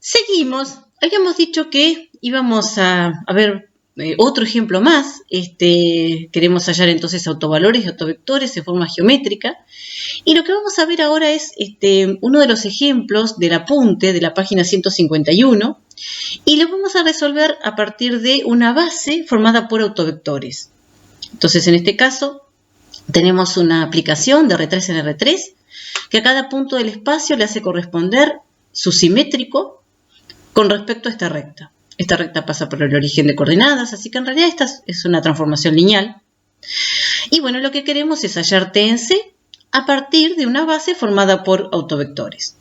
Seguimos. Habíamos dicho que íbamos a ver otro ejemplo más. Queremos hallar entonces autovalores y autovectores de forma geométrica. Y lo que vamos a ver ahora es uno de los ejemplos del apunte de la página 151. Y lo vamos a resolver a partir de una base formada por autovectores. Entonces, en este caso, tenemos una aplicación de R3 en R3 que a cada punto del espacio le hace corresponder su simétrico con respecto a esta recta. Esta recta pasa por el origen de coordenadas, así que en realidad esta es una transformación lineal. Y bueno, lo que queremos es hallar T en C a partir de una base formada por autovectores.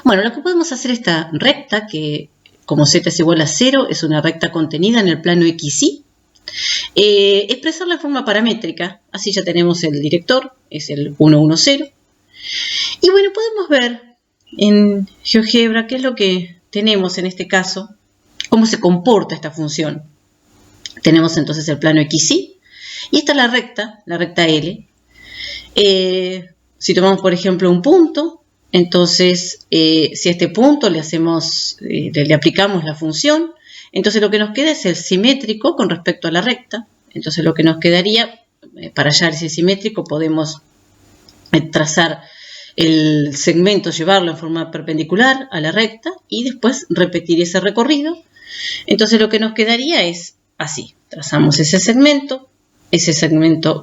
Bueno, lo que podemos hacer esta recta, que como z es igual a 0, es una recta contenida en el plano XY, expresarla en forma paramétrica. Así ya tenemos el director, es el 1, 1, 0. Y bueno, podemos ver en GeoGebra qué es lo que tenemos en este caso, cómo se comporta esta función. Tenemos entonces el plano XY y esta es la recta L. Si tomamos por ejemplo un punto, entonces si a este punto le aplicamos la función, entonces lo que nos queda es el simétrico con respecto a la recta. Entonces lo que nos quedaría, para hallar ese simétrico, podemos trazar el segmento, llevarlo en forma perpendicular a la recta y después repetir ese recorrido. Entonces lo que nos quedaría es así. Trazamos ese segmento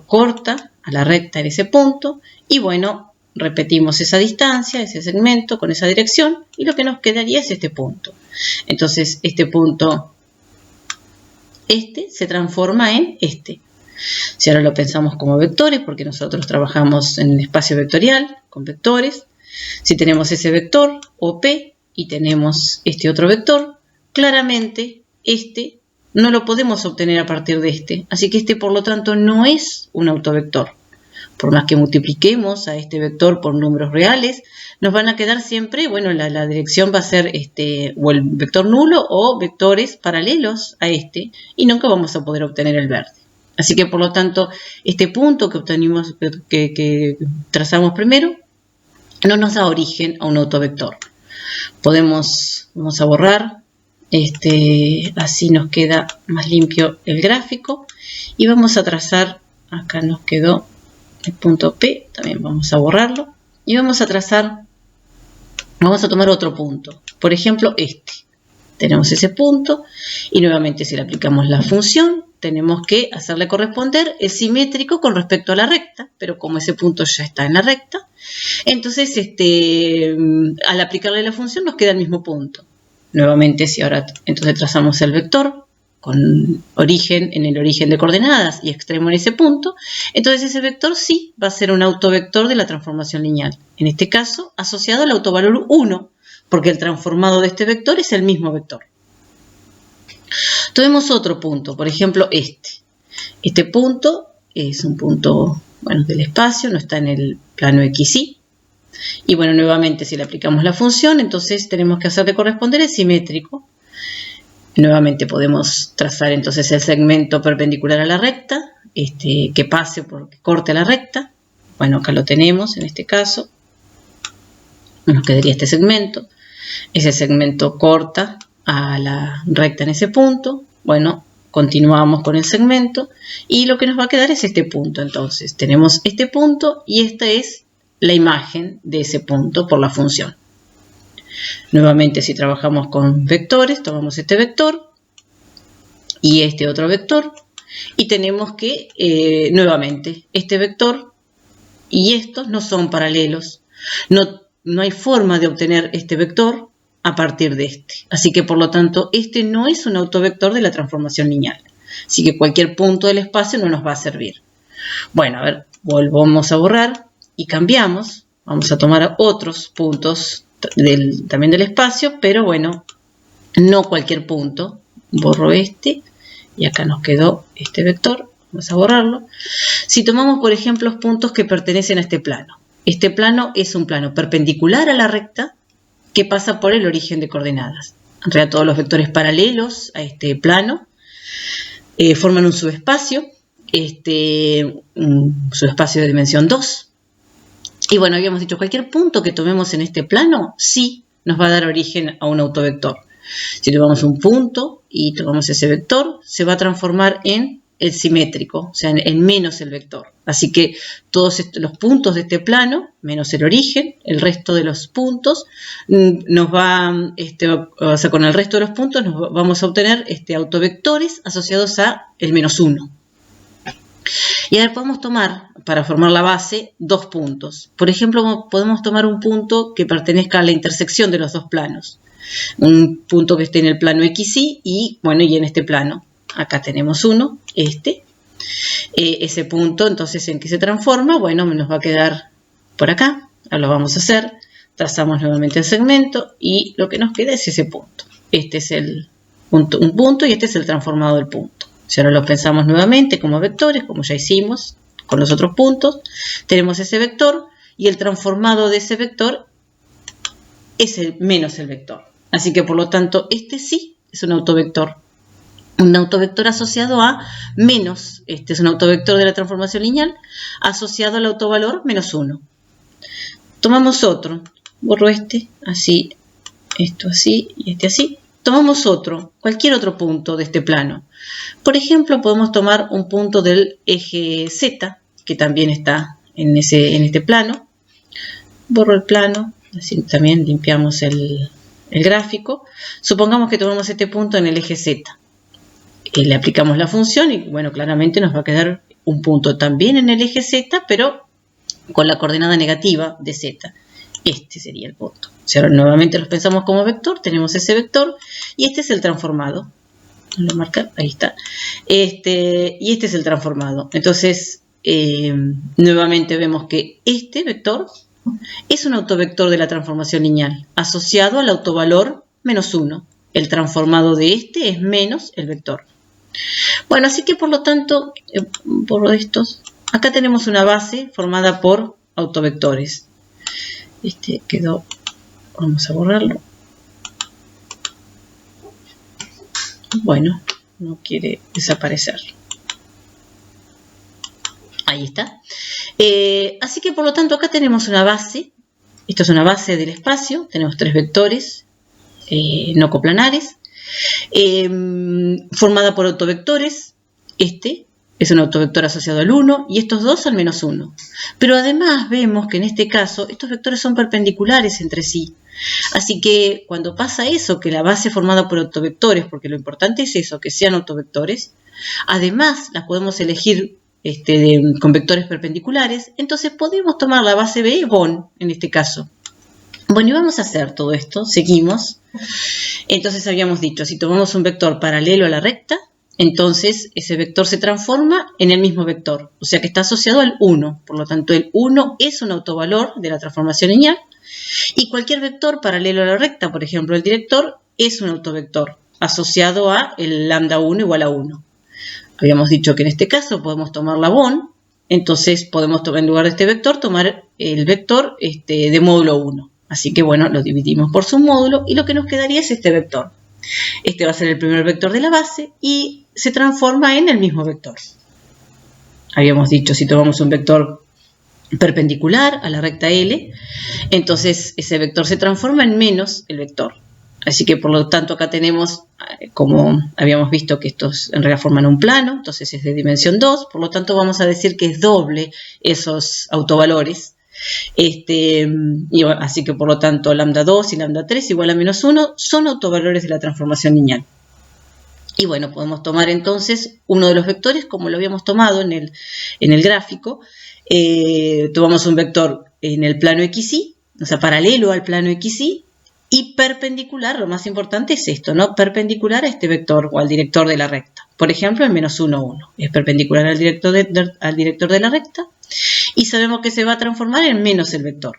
corta a la recta en ese punto y bueno, repetimos esa distancia, ese segmento con esa dirección y lo que nos quedaría es este punto. Entonces este punto, se transforma en este. Si ahora lo pensamos como vectores, porque nosotros trabajamos en el espacio vectorial con vectores, si tenemos ese vector OP y tenemos este otro vector, claramente no lo podemos obtener a partir de así que por lo tanto no es un autovector. Por más que multipliquemos a este vector por números reales, nos van a quedar siempre, bueno, la dirección va a ser o el vector nulo o vectores paralelos a y nunca vamos a poder obtener el verde. Así que por lo tanto, este punto que obtenimos, que trazamos primero, no nos da origen a un autovector. Vamos a borrar, así nos queda más limpio el gráfico y vamos a trazar, acá nos quedó el punto P, también vamos a borrarlo y vamos a tomar otro punto, por ejemplo tenemos ese punto y nuevamente si le aplicamos la función tenemos que hacerle corresponder el simétrico con respecto a la recta, pero como ese punto ya está en la recta, entonces al aplicarle la función nos queda el mismo punto. Nuevamente si ahora entonces trazamos el vector con origen en el origen de coordenadas y extremo en ese punto, entonces ese vector sí va a ser un autovector de la transformación lineal. En este caso, asociado al autovalor 1, porque el transformado de este vector es el mismo vector. Tomemos otro punto, por ejemplo Este punto es un punto, bueno, del espacio, no está en el plano XY. Y bueno, nuevamente si le aplicamos la función, entonces tenemos que hacerle corresponder el simétrico. Nuevamente podemos trazar entonces el segmento perpendicular a la recta, que corte la recta. Bueno, acá lo tenemos en este caso. Nos quedaría este segmento. Ese segmento corta a la recta en ese punto. Bueno, continuamos con el segmento y lo que nos va a quedar es este punto. Entonces tenemos este punto y esta es la imagen de ese punto por la función. Nuevamente si trabajamos con vectores, tomamos este vector y este otro vector y tenemos que nuevamente este vector y estos no son paralelos. No hay forma de obtener este vector a partir de Así que por lo tanto no es un autovector de la transformación lineal. Así que cualquier punto del espacio no nos va a servir. Bueno, a ver, volvamos a borrar y cambiamos. Vamos a tomar otros puntos también del espacio, pero bueno, no cualquier punto. Borro y acá nos quedó este vector. Vamos a borrarlo. Si tomamos, por ejemplo, los puntos que pertenecen a este plano. Este plano es un plano perpendicular a la recta que pasa por el origen de coordenadas. En realidad todos los vectores paralelos a este plano forman un subespacio, un subespacio de dimensión 2. Y bueno, habíamos dicho, cualquier punto que tomemos en este plano, sí nos va a dar origen a un autovector. Si tomamos un punto y tomamos ese vector, se va a transformar en el simétrico, o sea, en menos el vector. Así que todos los puntos de este plano, menos el origen, el resto de los puntos, nos va, o sea, con el resto de los puntos vamos a obtener autovectores asociados a el menos 1. Y ahora podemos tomar, para formar la base, dos puntos. Por ejemplo, podemos tomar un punto que pertenezca a la intersección de los dos planos. Un punto que esté en el plano XY y, bueno, y en este plano. Acá tenemos uno, ese punto, entonces, ¿en qué se transforma? Bueno, nos va a quedar por acá. Ahora lo vamos a hacer. Trazamos nuevamente el segmento y lo que nos queda es ese punto. Este es un punto y este es el transformado del punto. Si ahora lo pensamos nuevamente como vectores, como ya hicimos con los otros puntos, tenemos ese vector y el transformado de ese vector es menos el vector. Así que, por lo tanto, este sí es un autovector. Un autovector asociado a menos, es un autovector de la transformación lineal asociado al autovalor menos 1. Tomamos otro, borro así, esto así y este así. Tomamos otro, cualquier otro punto de este plano. Por ejemplo, podemos tomar un punto del eje Z, que también está en este plano. Borro el plano, así también limpiamos el gráfico. Supongamos que tomamos este punto en el eje Z. Le aplicamos la función y, bueno, claramente nos va a quedar un punto también en el eje Z, pero con la coordenada negativa de Z. Este sería el punto. Si ahora nuevamente los pensamos como vector, tenemos ese vector y este es el transformado. Lo marca, ahí está. Y este es el transformado. Entonces, nuevamente vemos que este vector es un autovector de la transformación lineal asociado al autovalor menos 1. El transformado de este es menos el vector. Bueno, así que por lo tanto, borro estos. Acá tenemos una base formada por autovectores. Quedó, vamos a borrarlo. Bueno, no quiere desaparecer. Ahí está. Así que por lo tanto acá tenemos una base. Esto es una base del espacio. Tenemos tres vectores no coplanares. Formada por autovectores. Este es un autovector asociado al 1 y estos dos al menos 1. Pero además vemos que en este caso estos vectores son perpendiculares entre sí. Así que cuando pasa eso, que la base formada por autovectores, porque lo importante es eso, que sean autovectores, además las podemos elegir con vectores perpendiculares, entonces podemos tomar la base B, Bon, en este caso. Bueno, y vamos a hacer todo esto, seguimos. Entonces habíamos dicho, si tomamos un vector paralelo a la recta, entonces ese vector se transforma en el mismo vector, o sea que está asociado al 1. Por lo tanto, el 1 es un autovalor de la transformación lineal y cualquier vector paralelo a la recta, por ejemplo el director, es un autovector asociado a el lambda 1 igual a 1. Habíamos dicho que en este caso podemos tomar la Bon, entonces podemos tomar en lugar de este vector, tomar el vector de módulo 1. Así que bueno, lo dividimos por su módulo y lo que nos quedaría es este vector. Este va a ser el primer vector de la base y se transforma en el mismo vector. Habíamos dicho, si tomamos un vector perpendicular a la recta L, entonces ese vector se transforma en menos el vector. Así que por lo tanto acá tenemos, como habíamos visto, que estos en realidad forman un plano, entonces es de dimensión 2, por lo tanto vamos a decir que es doble esos autovalores. Así que por lo tanto lambda 2 y lambda 3 igual a menos 1 son autovalores de la transformación lineal. Y bueno, podemos tomar entonces uno de los vectores como lo habíamos tomado en el gráfico. Tomamos un vector en el plano XY, o sea, paralelo al plano XY y perpendicular, lo más importante es esto, ¿no? Perpendicular a este vector o al director de la recta. Por ejemplo, el menos 1, 1. Es perpendicular al director de la recta. Y sabemos que se va a transformar en menos el vector.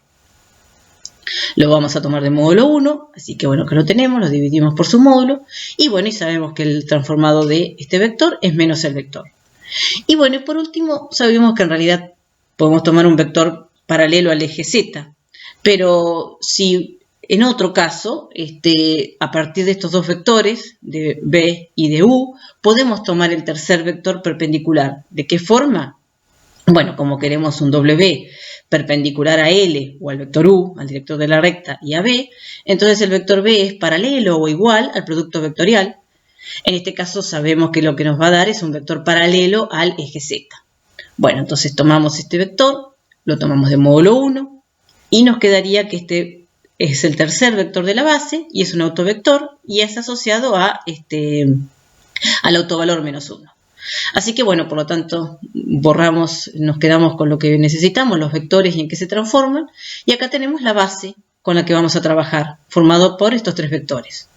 Lo vamos a tomar de módulo 1, así que bueno, que lo tenemos, lo dividimos por su módulo. Y bueno, y sabemos que el transformado de este vector es menos el vector. Y bueno, y por último, sabemos que en realidad podemos tomar un vector paralelo al eje Z. Pero si en otro caso, a partir de estos dos vectores, de B y de U, podemos tomar el tercer vector perpendicular. ¿De qué forma? Bueno, como queremos un W perpendicular a L o al vector U, al director de la recta, y a B, entonces el vector B es paralelo o igual al producto vectorial. En este caso sabemos que lo que nos va a dar es un vector paralelo al eje Z. Bueno, entonces tomamos este vector, lo tomamos de módulo 1 y nos quedaría que este es el tercer vector de la base y es un autovector y es asociado a al autovalor menos 1. Así que bueno, por lo tanto, borramos, nos quedamos con lo que necesitamos, los vectores y en qué se transforman. Y acá tenemos la base con la que vamos a trabajar, formado por estos tres vectores.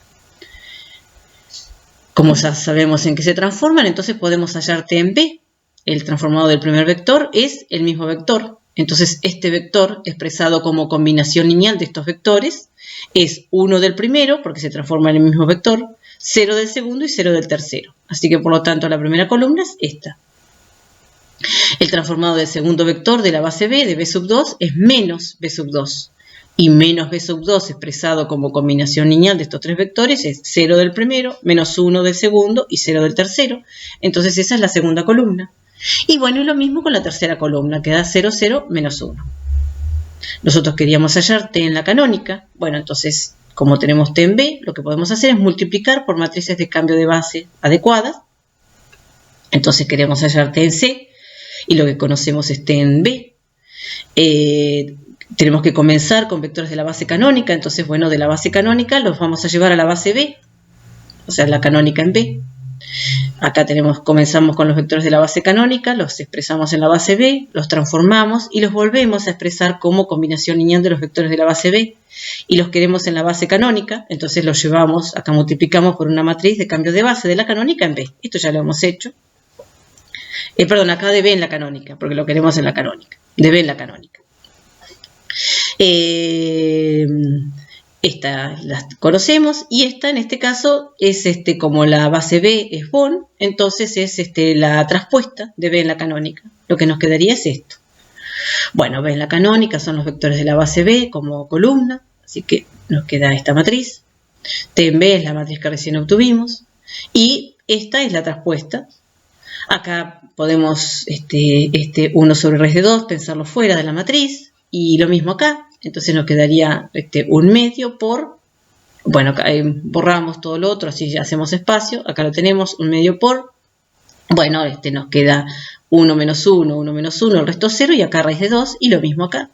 Como ya sabemos en qué se transforman, entonces podemos hallar T en B. El transformado del primer vector es el mismo vector. Entonces este vector, expresado como combinación lineal de estos vectores, es 1 del primero, porque se transforma en el mismo vector, 0 del segundo y 0 del tercero. Así que por lo tanto la primera columna es esta. El transformado del segundo vector de la base B de B sub 2 es menos B sub 2. Y menos B sub 2 expresado como combinación lineal de estos tres vectores es 0 del primero, menos 1 del segundo y 0 del tercero. Entonces esa es la segunda columna. Y bueno, y lo mismo con la tercera columna, que da 0, 0, menos 1. Nosotros queríamos hallar T en la canónica. Bueno, entonces, como tenemos T en B, lo que podemos hacer es multiplicar por matrices de cambio de base adecuadas. Entonces queremos hallar T en C, y lo que conocemos es T en B. Tenemos que comenzar con vectores de la base canónica. Entonces, bueno, de la base canónica los vamos a llevar a la base B, o sea, la canónica en B. Acá comenzamos con los vectores de la base canónica, los expresamos en la base B, los transformamos y los volvemos a expresar como combinación lineal de los vectores de la base B. Y los queremos en la base canónica, entonces los llevamos, acá multiplicamos por una matriz de cambio de base de la canónica en B. Esto ya lo hemos hecho. Perdón, acá de B en la canónica, porque lo queremos en la canónica. De B en la canónica. Esta la conocemos y esta en este caso es como la base B es Von, entonces es la traspuesta de B en la canónica. Lo que nos quedaría es esto. Bueno, B en la canónica son los vectores de la base B como columna, así que nos queda esta matriz. T en B es la matriz que recién obtuvimos y esta es la traspuesta. Acá podemos 1 sobre raíz de 2 pensarlo fuera de la matriz y lo mismo acá. Entonces nos quedaría 1 medio por, bueno, acá, borramos todo lo otro, así ya hacemos espacio. Acá lo tenemos, 1 medio por, bueno, nos queda 1 menos 1, 1 menos 1, el resto 0 y acá raíz de 2 y lo mismo acá.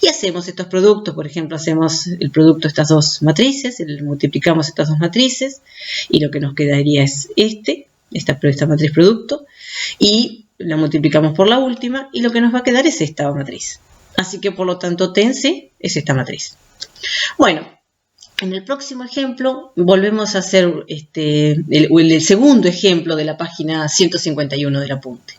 Y hacemos estos productos, por ejemplo, hacemos el producto de estas dos matrices, multiplicamos estas dos matrices y lo que nos quedaría es esta matriz producto y la multiplicamos por la última y lo que nos va a quedar es esta matriz. Así que por lo tanto T en C es esta matriz. Bueno, en el próximo ejemplo volvemos a hacer el segundo ejemplo de la página 151 del apunte.